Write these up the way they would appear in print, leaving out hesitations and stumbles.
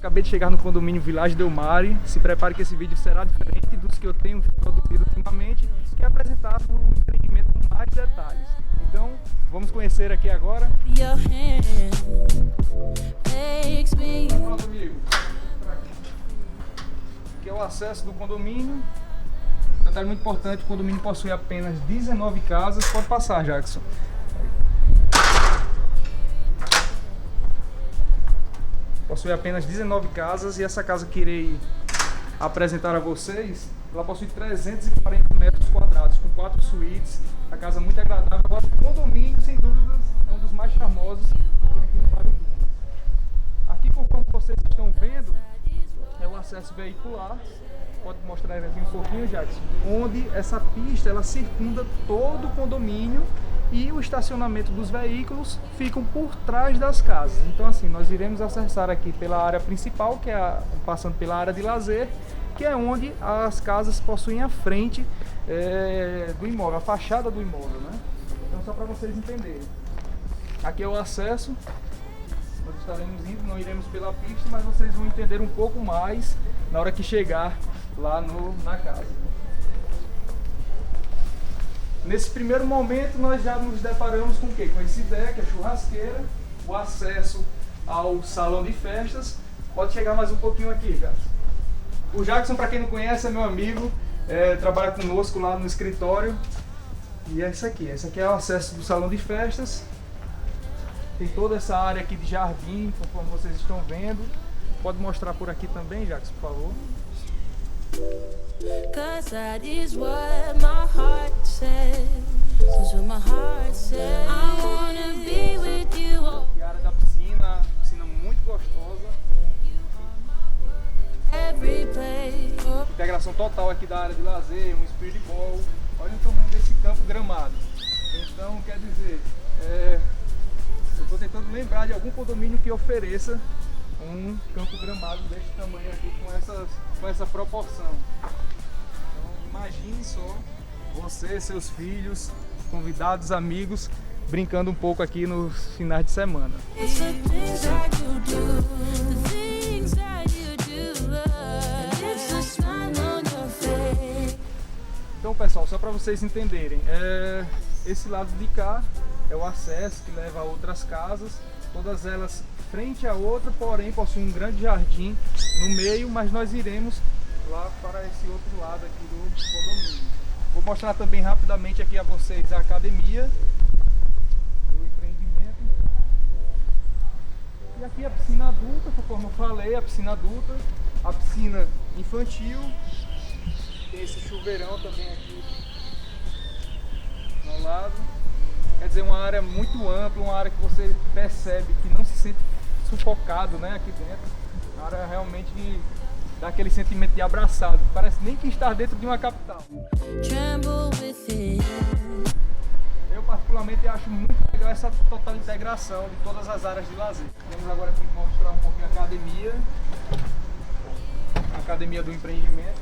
acabei de chegar no condomínio Village Del Mare. Se prepare que esse vídeo será diferente dos que eu tenho produzido ultimamente, que é apresentar o empreendimento com mais detalhes. Então, vamos conhecer aqui agora. Pronto, amigo. Aqui é o acesso do condomínio. Detalhe muito importante, o condomínio possui apenas 19 casas. Pode passar, Jackson. Possui apenas 19 casas e essa casa que irei apresentar a vocês, ela possui 340 metros quadrados, com 4 suítes, a casa muito agradável. Agora o condomínio, sem dúvidas, é um dos mais charmosos que tem aqui no Vale. Aqui, conforme vocês estão vendo, é o acesso veicular. Pode mostrar aqui um pouquinho, Jackson, onde essa pista ela circunda todo o condomínio e o estacionamento dos veículos ficam por trás das casas. Então assim, nós iremos acessar aqui pela área principal, que é passando pela área de lazer, que é onde as casas possuem a frente do imóvel, a fachada do imóvel, né? Então só para vocês entenderem. Aqui é o acesso, nós estaremos indo, não iremos pela pista, mas vocês vão entender um pouco mais na hora que chegar lá na casa. Nesse primeiro momento nós já nos deparamos com o quê? Com esse deck, a churrasqueira, o acesso ao salão de festas. Pode chegar mais um pouquinho aqui, Jackson. O Jackson, para quem não conhece, é meu amigo, trabalha conosco lá no escritório. E é isso aqui, esse aqui é o acesso do salão de festas. Tem toda essa área aqui de jardim, conforme vocês estão vendo. Pode mostrar por aqui também, Jackson, por favor. Cause that is what my heart says. That's what my heart says. I wanna be with you. Aqui a área da piscina, piscina muito gostosa. Every place. Integração total aqui da área de lazer, um spirit ball. Olha o tamanho desse campo gramado. Então, quer dizer, eu estou tentando lembrar de algum condomínio que ofereça um campo gramado desse tamanho aqui, com essa proporção. Então imagine só você, seus filhos, convidados, amigos, brincando um pouco aqui nos finais de semana. Então pessoal, só para vocês entenderem, esse lado de cá é o acesso que leva a outras casas, todas elas frente a outra, porém possui um grande jardim no meio, mas nós iremos lá para esse outro lado aqui do condomínio. Vou mostrar também rapidamente aqui a vocês a academia do empreendimento. E aqui a piscina adulta, conforme eu falei, a piscina adulta, a piscina infantil, tem esse chuveirão também aqui ao lado. Quer dizer, uma área muito ampla, uma área que você percebe que não se sente sufocado, né, aqui dentro. Uma área realmente que dá aquele sentimento de abraçado. Parece nem que estar dentro de uma capital. Eu particularmente acho muito legal essa total integração de todas as áreas de lazer. Vamos agora aqui mostrar um pouquinho a academia do empreendimento.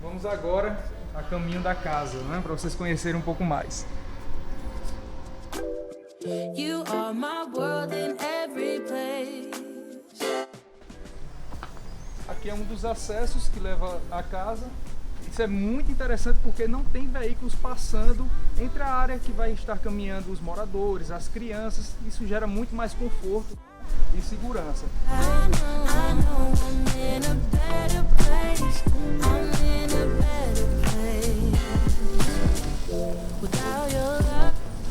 Vamos agora a caminho da casa, né, para vocês conhecerem um pouco mais. You are my world in every place. Aqui é um dos acessos que leva à casa. Isso é muito interessante porque não tem veículos passando entre a área que vai estar caminhando os moradores, as crianças. Isso gera muito mais conforto e segurança.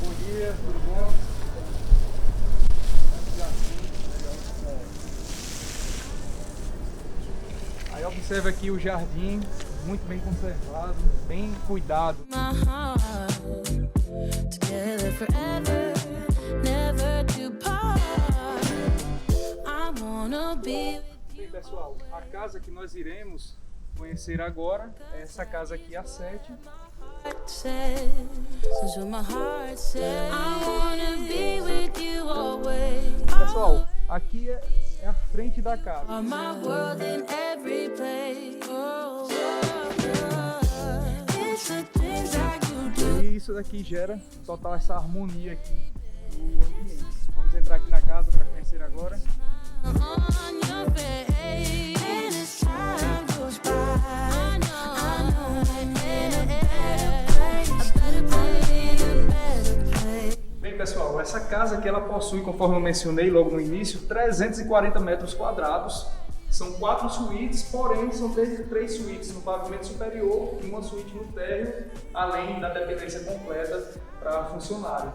Bom dia, tudo bom? Aí observa aqui o jardim, muito bem conservado, bem cuidado. Bem, pessoal, a casa que nós iremos conhecer agora é essa casa aqui, a 7. Pessoal, aqui é a frente da casa. All my world in every place. Oh, it's the things that you do. E isso daqui gera total essa harmonia aqui no ambiente. Vamos entrar aqui na casa para conhecer agora. On your face, and as time goes by, I know I'm in a better place. Bem, pessoal, essa casa aqui ela possui, conforme eu mencionei logo no início, 340 metros quadrados. São 4 suítes, porém são 3 suítes no pavimento superior e uma suíte no térreo, além da dependência completa para funcionário.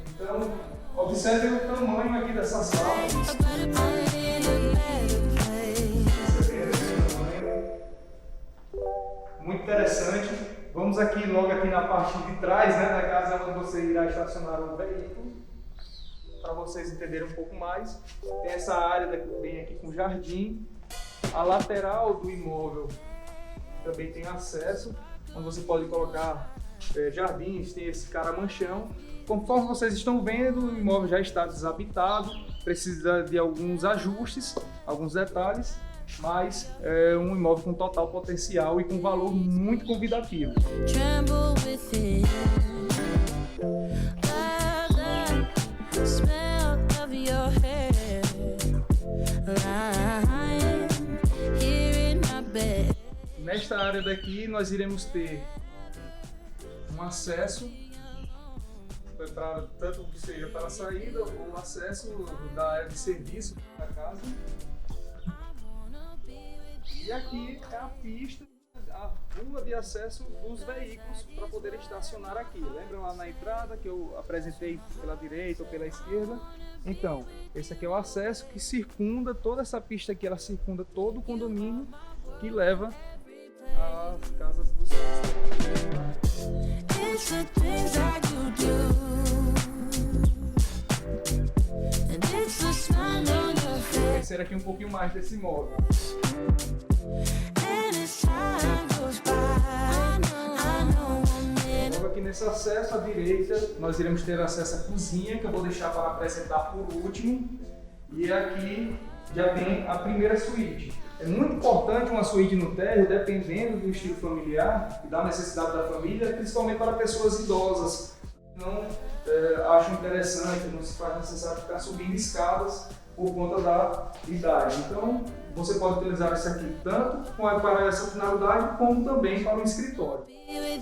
Então, observe o tamanho aqui dessa sala. Muito interessante. Vamos aqui logo aqui na parte de trás, né, da casa onde você irá estacionar o veículo, para vocês entenderem um pouco mais. Tem essa área bem aqui com jardim. A lateral do imóvel também tem acesso, onde você pode colocar jardins, tem esse caramanchão. Conforme vocês estão vendo, o imóvel já está desabitado, precisa de alguns ajustes, alguns detalhes, mas é um imóvel com total potencial e com valor muito convidativo. Tremble within. The smell of your hair. Lying here in my bed. Nesta área daqui nós iremos ter um acesso para tanto que seja para a saída ou acesso da área de serviço da casa. E aqui é a pista, a rua de acesso dos veículos para poder estacionar aqui. Lembra lá na entrada que eu apresentei pela direita ou pela esquerda? Então, esse aqui é o acesso que circunda toda essa pista aqui, ela circunda todo o condomínio que leva às casas dos It's the things that you do. And it's the smile on your face. Conhecer aqui um pouquinho mais desse imóvel. And as time goes by, I know I'm in Logo aqui nesse acesso à direita, nós iremos ter acesso à cozinha, que eu vou deixar para apresentar por último. E aqui já tem a primeira suíte. É muito importante uma suíte no térreo, dependendo do estilo familiar e da necessidade da família, principalmente para pessoas idosas. Não acham interessante, não se faz necessário ficar subindo escadas por conta da idade. Então, você pode utilizar isso aqui tanto para essa finalidade, como também para o escritório.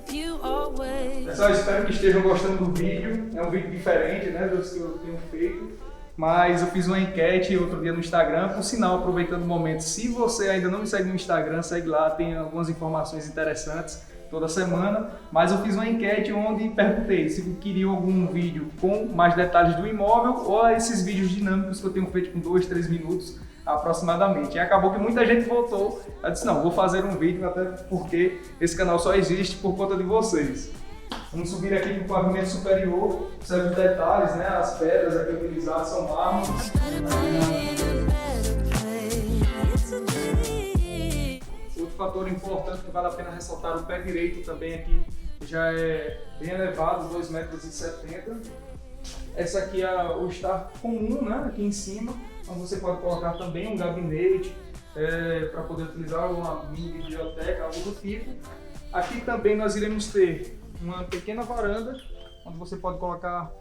with you always. Pessoal, espero que estejam gostando do vídeo. É um vídeo diferente, né, dos que eu tenho feito. Mas eu fiz uma enquete outro dia no Instagram, por sinal, aproveitando o momento, se você ainda não me segue no Instagram, segue lá, tem algumas informações interessantes toda semana. Mas eu fiz uma enquete onde perguntei se queriam algum vídeo com mais detalhes do imóvel ou esses vídeos dinâmicos que eu tenho feito com 2, 3 minutos aproximadamente. E acabou que muita gente votou. Eu disse, não, vou fazer um vídeo, até porque esse canal só existe por conta de vocês. Vamos subir aqui para o pavimento superior, observe os detalhes, né? As pedras aqui utilizadas são mármores. Outro fator importante que vale a pena ressaltar, o pé direito também aqui já é bem elevado, 2,70 metros. Essa aqui é o estar comum, né? Aqui em cima, onde você pode colocar também um gabinete para poder utilizar uma mini biblioteca, algo do tipo. Aqui também nós iremos ter uma pequena varanda, onde você pode colocar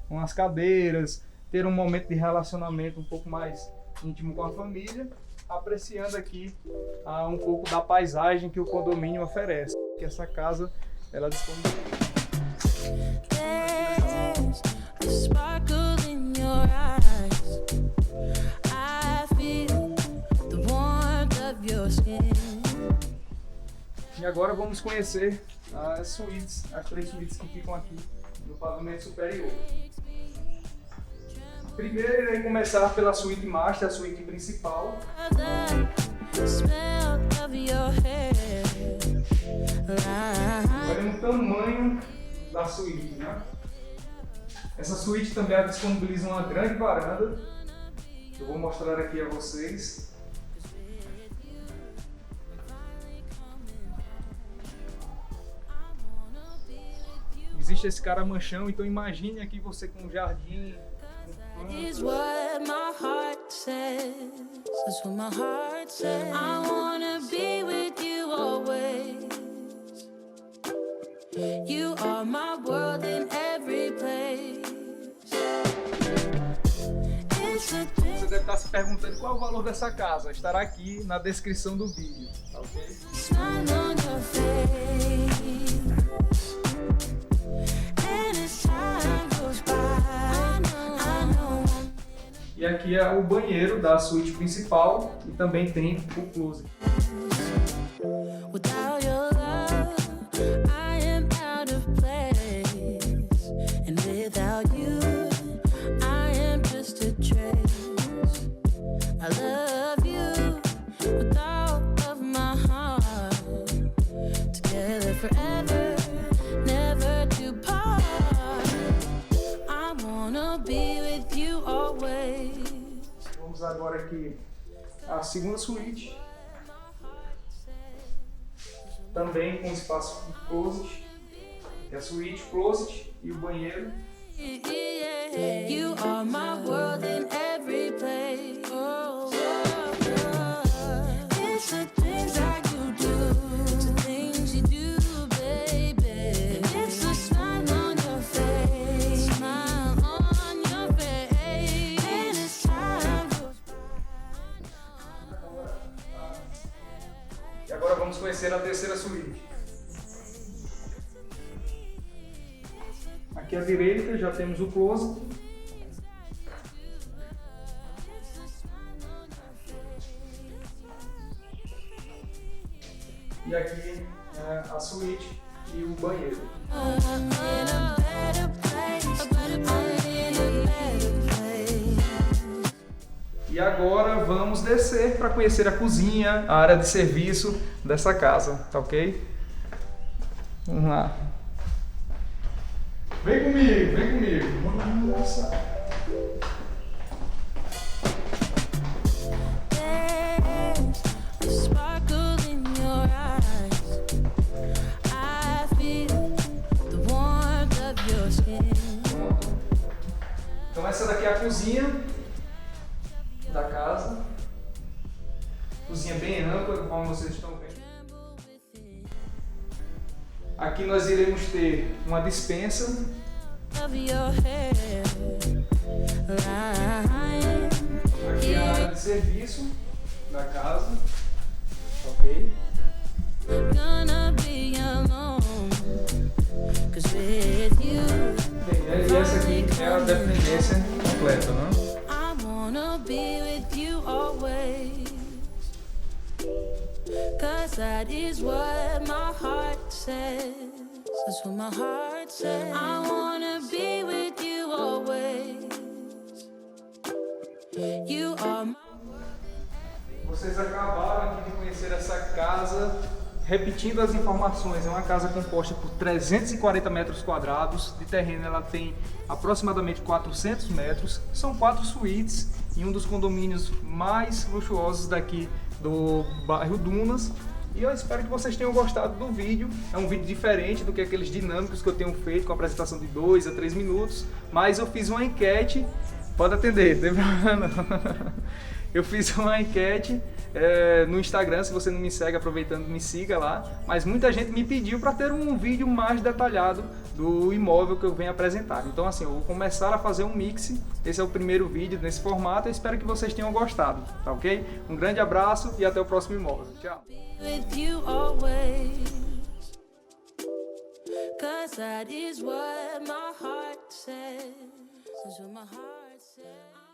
umas cadeiras, ter um momento de relacionamento um pouco mais íntimo com a família, apreciando aqui um pouco da paisagem que o condomínio oferece, que essa casa ela disponibiliza. There's a sparkle in your eyes. I feel the warmth of your skin. E agora vamos conhecer as suítes, as 3 suítes que ficam aqui no pavimento superior. Primeiro irei começar pela suíte master, a suíte principal. The smell of your hair. Olha o tamanho da suíte, né? Essa suíte também disponibiliza uma grande varanda. Eu vou mostrar aqui a vocês. Existe esse caramanchão, então imagine aqui você com um jardim, Is what my heart says. That's what my heart says. I wanna be with you always. You are my world in every place. It's a Você deve estar se perguntando qual é o valor dessa casa. Estará aqui na descrição do vídeo, tá ok? smile on your face. And as time goes by, I know E aqui é o banheiro da suíte principal e também tem o closet. without your love, I am out of place. And without you, I am just a trace. I love you with all of my heart. Together forever, never to part. I wanna be with you always. Vamos agora aqui à segunda suíte. Também com espaço de closet. É a suíte, closet e o banheiro. You are my world in every place. It's the things that you do, the things you do, baby. It's the smile on your face, smile on your face. And as time goes E agora vamos conhecer a terceira suíte. Aqui à direita já temos o closet. E aqui é a suíte e o banheiro. in a better place, I'm in a better place. E agora vamos descer para conhecer a cozinha, a área de serviço dessa casa, tá ok? Vamos lá. Vem comigo, vem comigo. Nossa. There's a sparkle in your eyes. I feel the warmth of your skin. Então essa daqui é a cozinha da casa. Cozinha bem ampla, como vocês estão vendo. Aqui nós iremos ter uma despensa. Of your hair, lying. Aqui é a área de serviço da casa. Ok? Gonna be alone. 'Cause with you, E essa aqui é a dependência completa, né? I wanna be with you always. 'Cause that is what my heart says. That's what my heart says. I wanna be with you always. You are my Vocês acabaram aqui de conhecer essa casa. Repetindo as informações, é uma casa composta por 340 metros quadrados. De terreno ela tem aproximadamente 400 metros. São 4 suítes em um dos condomínios mais luxuosos daqui do bairro Dunas. E eu espero que vocês tenham gostado do vídeo. É um vídeo diferente do que aqueles dinâmicos que eu tenho feito com a apresentação de 2 a 3 minutos. Mas eu fiz uma enquete. Pode atender, não tem problema não. Eu fiz uma enquete no Instagram, se você não me segue, aproveitando, me siga lá. Mas muita gente me pediu para ter um vídeo mais detalhado do imóvel que eu venho apresentar. Então assim, eu vou começar a fazer um mix. Esse é o primeiro vídeo nesse formato. Eu espero que vocês tenham gostado, tá ok? Um grande abraço e até o próximo imóvel. Tchau! with you always. 'Cause that is what my heart says. That's what my heart says.